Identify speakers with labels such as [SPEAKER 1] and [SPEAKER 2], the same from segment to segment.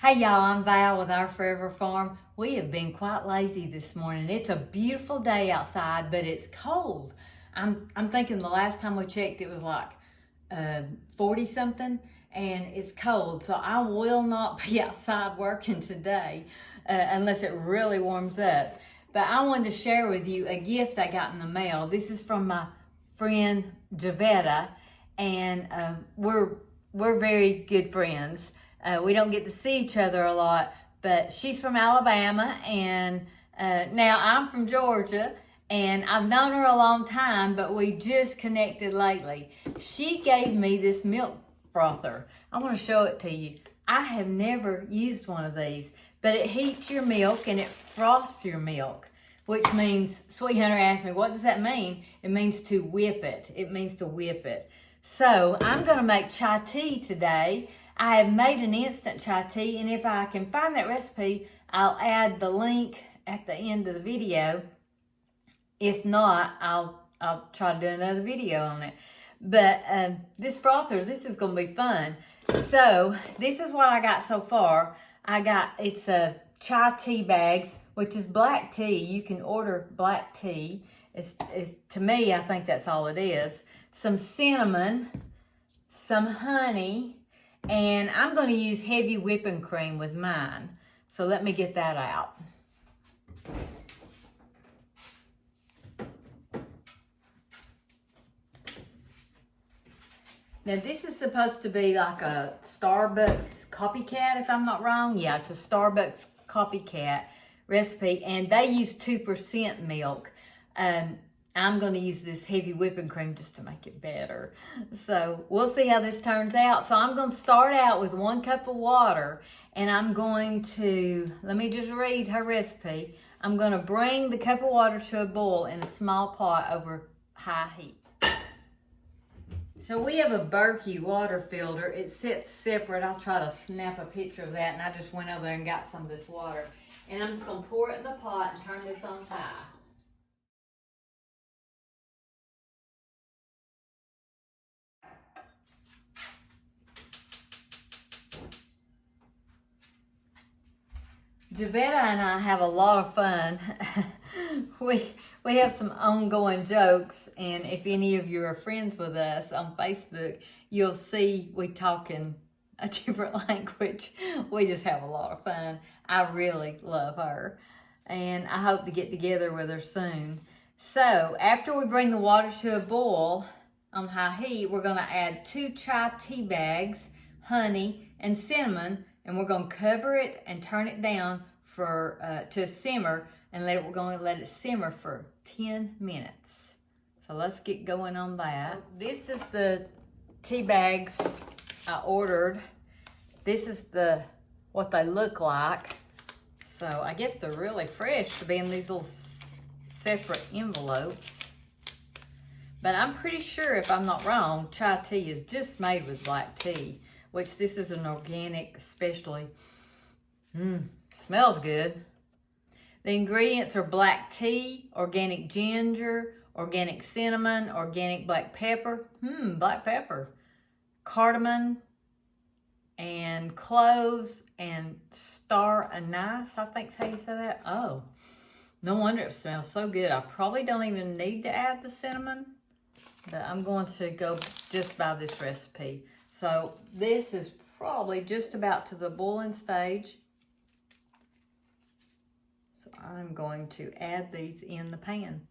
[SPEAKER 1] Hey y'all, I'm Val with Our Forever Farm. We have been quite lazy this morning. It's a beautiful day outside, but it's cold. I'm thinking the last time we checked it was like 40 something, and it's cold. So I will not be outside working today unless it really warms up. But I wanted to share with you a gift I got in the mail. This is from my friend Javetta, and we're very good friends. We don't get to see each other a lot, but she's from Alabama, and now I'm from Georgia, and I've known her a long time, but we just connected lately. She gave me this milk frother. I want to show it to you. I have never used one of these, but it heats your milk and it froths your milk, which means, Sweet Hunter asked me, what does that mean? It means to whip it. It means to whip it. So I'm going to make chaitea today. I have made an instant chaitea, and if I can find that recipe, I'll add the link at the end of the video. If not, I'll try to do another video on it. But this frother, this is going to be fun. So this is what I got so far. It's a chai tea bags, which is black tea. You can order black tea. To me, I think that's all it is. Some cinnamon, some honey, and I'm going to use heavy whipping cream with mine. So let me get that out. Now this is supposed to be like a Starbucks Copycat, if I'm not wrong. Yeah, it's a Starbucks Copycat recipe, and they use 2% milk. I'm going to use this heavy whipping cream just to make it better. So we'll see how this turns out. So I'm going to start out with 1 cup of water, and I'm going to, let me just read her recipe. I'm going to bring the cup of water to a boil in a small pot over high heat. So we have a Berkey water filter. It sits separate. I'll try to snap a picture of that, and I just went over there and got some of this water. And I'm just going to pour it in the pot and turn this on high. Javetta and I have a lot of fun. we have some ongoing jokes, and if any of you are friends with us on Facebook, you'll see we talk in a different language. We just have a lot of fun. I really love her, and I hope to get together with her soon. So after we bring the water to a boil on high heat, we're going to add 2 chai tea bags, honey, and cinnamon, and we're going to cover it and turn it down for to simmer, and we're going to let it simmer for 10 minutes. So let's get going on that. This is the tea bags I ordered. This is what they look like. So I guess they're really fresh to be in these little separate envelopes. But I'm pretty sure, if I'm not wrong, chai tea is just made with black tea, which this is an organic, especially. Smells good. The ingredients are black tea, organic ginger, organic cinnamon, organic black pepper, cardamom, and cloves, and star anise, I think is how you say that. Oh, no wonder it smells so good. I probably don't even need to add the cinnamon, but I'm going to go just by this recipe. So this is probably just about to the boiling stage. So I'm going to add these in the pan.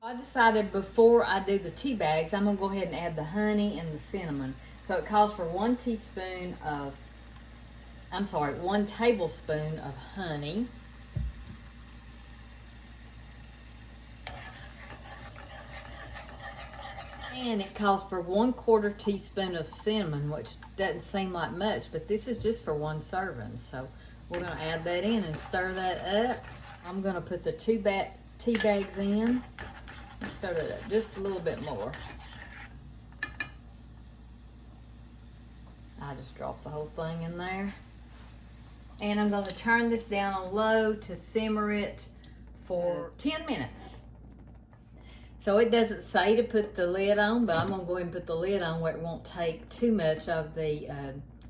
[SPEAKER 1] I decided before I do the tea bags, I'm going to go ahead and add the honey and the cinnamon. So it calls for 1 tablespoon of honey. And it calls for 1/4 teaspoon of cinnamon, which doesn't seem like much, but this is just for 1 serving. So we're going to add that in and stir that up. I'm going to put the 2 tea bags in and stir that up just a little bit more. I just dropped the whole thing in there. And I'm going to turn this down on low to simmer it for 10 minutes. So it doesn't say to put the lid on, but I'm gonna go ahead and put the lid on where it won't take too much of the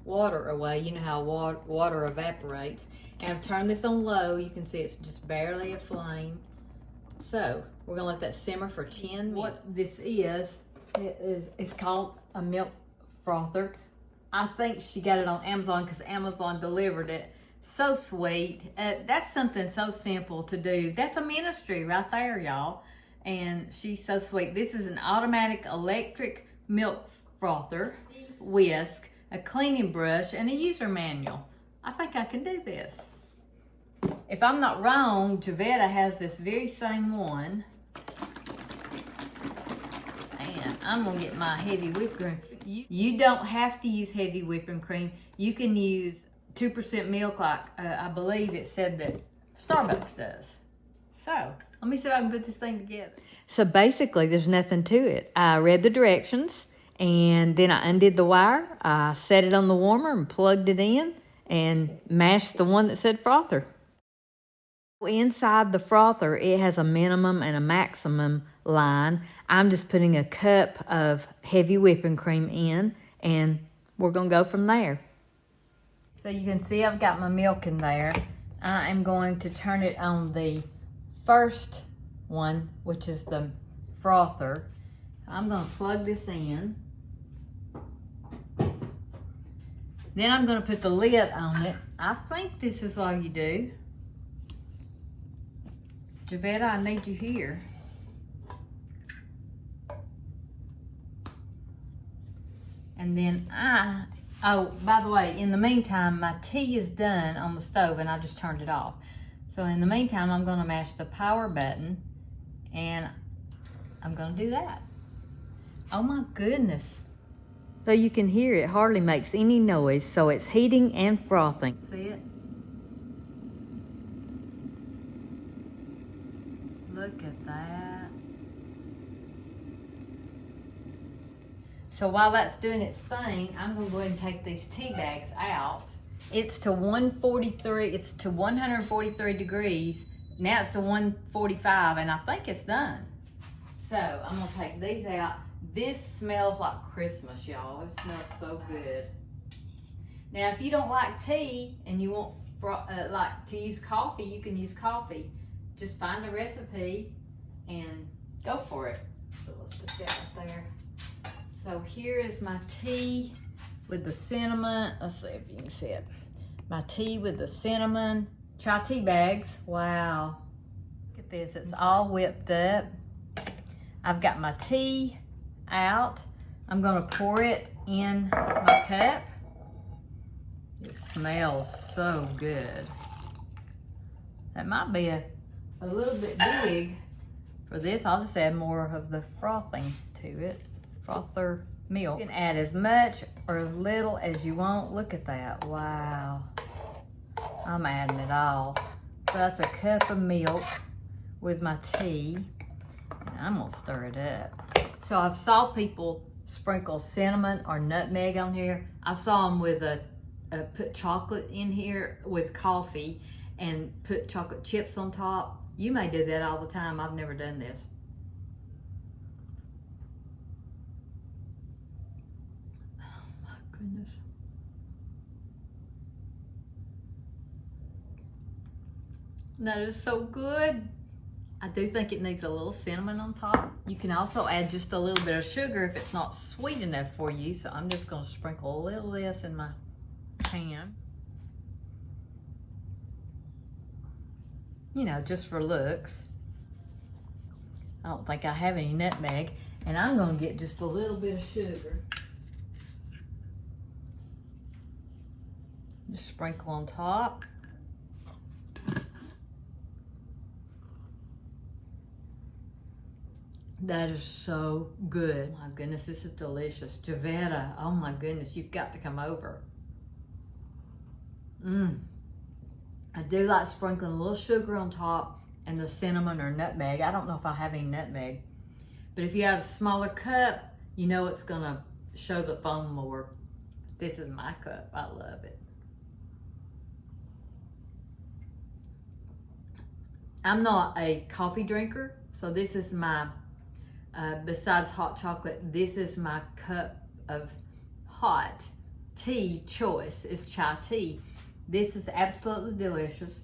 [SPEAKER 1] water away. You know how water evaporates. And I've turned this on low. You can see it's just barely aflame. So we're gonna let that simmer for 10 minutes. What this is it's called a milk frother. I think she got it on Amazon because Amazon delivered it. So sweet. That's something so simple to do. That's a ministry right there, y'all. And she's so sweet. This is an automatic electric milk frother, whisk, a cleaning brush, and a user manual. I think I can do this. If I'm not wrong, Javetta has this very same one. And I'm gonna get my heavy whipped cream. You don't have to use heavy whipping cream. You can use 2% milk like I believe it said that Starbucks does. So, let me see if I can put this thing together. So basically, there's nothing to it. I read the directions, and then I undid the wire. I set it on the warmer and plugged it in, and mashed the one that said frother. Inside the frother, it has a minimum and a maximum line. I'm just putting a cup of heavy whipping cream in, and we're going to go from there. So you can see I've got my milk in there. I am going to turn it on the first one, which is the frother. I'm going to plug this in. Then I'm going to put the lid on it. I think this is all you do. Javetta, I need you here. And then oh, by the way, in the meantime, my tea is done on the stove and I just turned it off. So in the meantime, I'm gonna mash the power button and I'm gonna do that. Oh my goodness. So you can hear it hardly makes any noise, so it's heating and frothing. See it? Look at that. So while that's doing its thing, I'm gonna go ahead and take these tea bags out. It's to 143, it's to 143 degrees. Now it's to 145 and I think it's done. So I'm gonna take these out. This smells like Christmas, y'all. It smells so good. Now if you don't like tea and you want like to use coffee, you can use coffee. Just find a recipe and go for it. So let's put that right there. So here is my tea with the cinnamon. Let's see if you can see it. My tea with the cinnamon. Chaitea bags. Wow. Look at this. It's all whipped up. I've got my tea out. I'm going to pour it in my cup. It smells so good. That might be a little bit big for this. I'll just add more of the frothing to it. Frother milk. You can add as much or as little as you want. Look at that. Wow. I'm adding it all. So that's a cup of milk with my tea. And I'm gonna stir it up. So I've saw people sprinkle cinnamon or nutmeg on here. I've saw them with put chocolate in here with coffee and put chocolate chips on top. You may do that all the time. I've never done this. Oh my goodness. That is so good. I do think it needs a little cinnamon on top. You can also add just a little bit of sugar if it's not sweet enough for you. So I'm just gonna sprinkle a little of this in my pan. You know, just for looks. I don't think I have any nutmeg. And I'm gonna get just a little bit of sugar. Just sprinkle on top. That is so good. Oh my goodness, this is delicious. Javetta, oh my goodness, you've got to come over. I do like sprinkling a little sugar on top and the cinnamon or nutmeg. I don't know if I have any nutmeg, but if you have a smaller cup, you know it's gonna show the foam more. This is my cup, I love it. I'm not a coffee drinker, so this is my besides hot chocolate, this is my cup of hot tea choice. It's chai tea. This is absolutely delicious.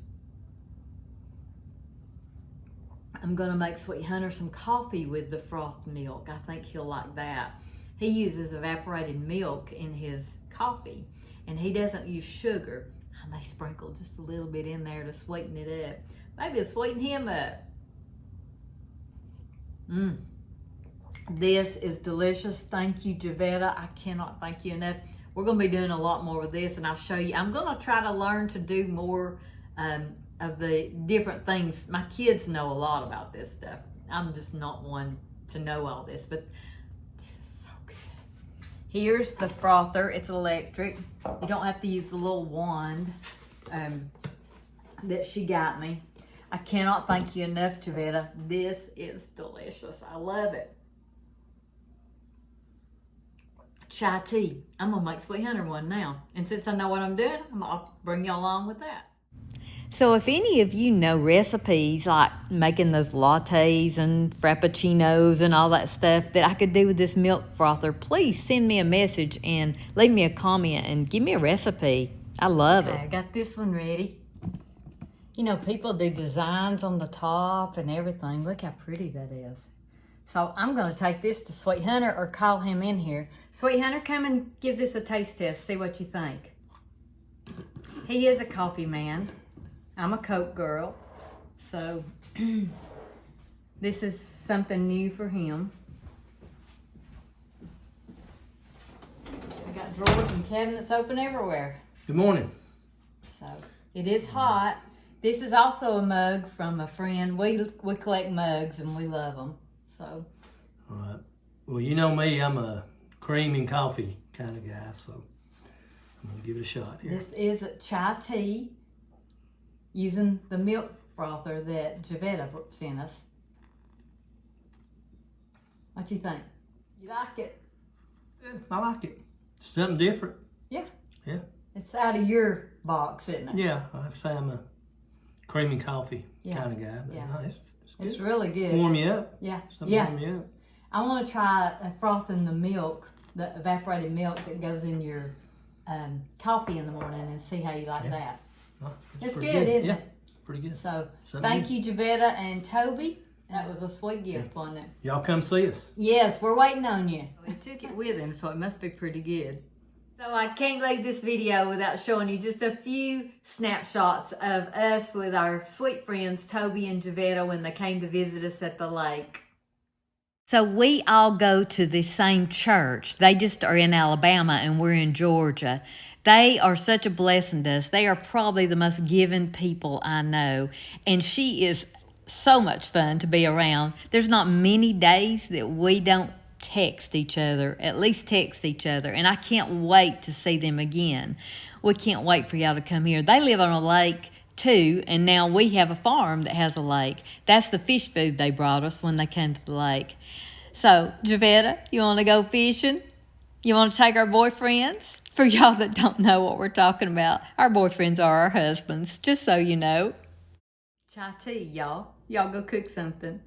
[SPEAKER 1] I'm gonna make Sweet Hunter some coffee with the frothed milk. I think he'll like that. He uses evaporated milk in his coffee, and he doesn't use sugar. I may sprinkle just a little bit in there to sweeten it up. Maybe it'll sweeten him up. This is delicious. Thank you, Javetta. I cannot thank you enough. We're gonna be doing a lot more with this, and I'll show you. I'm gonna try to learn to do more of the different things. My kids know a lot about this stuff. I'm just not one to know all this, but this is so good. Here's the frother. It's electric. You don't have to use the little wand that she got me. I cannot thank you enough, Javetta. This is delicious. I love it. Chai tea. I'm gonna make Sweet Hunter one now. And since I know what I'm doing, I'll bring y'all along with that. So if any of you know recipes like making those lattes and frappuccinos and all that stuff that I could do with this milk frother, please send me a message and leave me a comment and give me a recipe. I love it. I got this one ready. You know, people do designs on the top and everything. Look how pretty that is. So I'm gonna take this to Sweet Hunter or call him in here. Sweet Hunter, come and give this a taste test. See what you think. He is a coffee man. I'm a Coke girl, so this is something new for him. I got drawers and cabinets open everywhere.
[SPEAKER 2] Good morning.
[SPEAKER 1] So it is hot. This is also a mug from a friend. We collect mugs and we love them. So.
[SPEAKER 2] All right. Well, you know me, I'm a cream and coffee kind of guy, so I'm gonna give it a shot here.
[SPEAKER 1] This is a chai tea, using the milk frother that Javetta sent us. What you think? You like it?
[SPEAKER 2] Yeah, I like it. Something different.
[SPEAKER 1] Yeah.
[SPEAKER 2] Yeah.
[SPEAKER 1] It's out of your box, isn't it?
[SPEAKER 2] Yeah, I'd say I'm a cream and coffee kind of guy. But
[SPEAKER 1] yeah.
[SPEAKER 2] No,
[SPEAKER 1] it's really good.
[SPEAKER 2] Warm you up.
[SPEAKER 1] Yeah.
[SPEAKER 2] Something warm you up.
[SPEAKER 1] I want to try frothing the milk, the evaporated milk that goes in your coffee in the morning, and see how you like that.
[SPEAKER 2] Oh,
[SPEAKER 1] it's good, isn't it?
[SPEAKER 2] Pretty good.
[SPEAKER 1] So thank you, Javetta and Toby. That was a sweet gift, wasn't it?
[SPEAKER 2] Y'all come see us.
[SPEAKER 1] Yes, we're waiting on you. He took it with him, so it must be pretty good. So I can't leave this video without showing you just a few snapshots of us with our sweet friends Toby and Javetta when they came to visit us at the lake. So we all go to the same church. They just are in Alabama and we're in Georgia. They are such a blessing to us. They are probably the most giving people I know. And she is so much fun to be around. There's not many days that we don't text each other, at least text each other. And I can't wait to see them again. We can't wait for y'all to come here. They live on a lake too, and now we have a farm that has a lake. That's the fish food they brought us when they came to the lake. So, Javetta, you want to go fishing? You want to take our boyfriends? For y'all that don't know what we're talking about, our boyfriends are our husbands, just so you know. Chai tea, y'all. Y'all go cook something.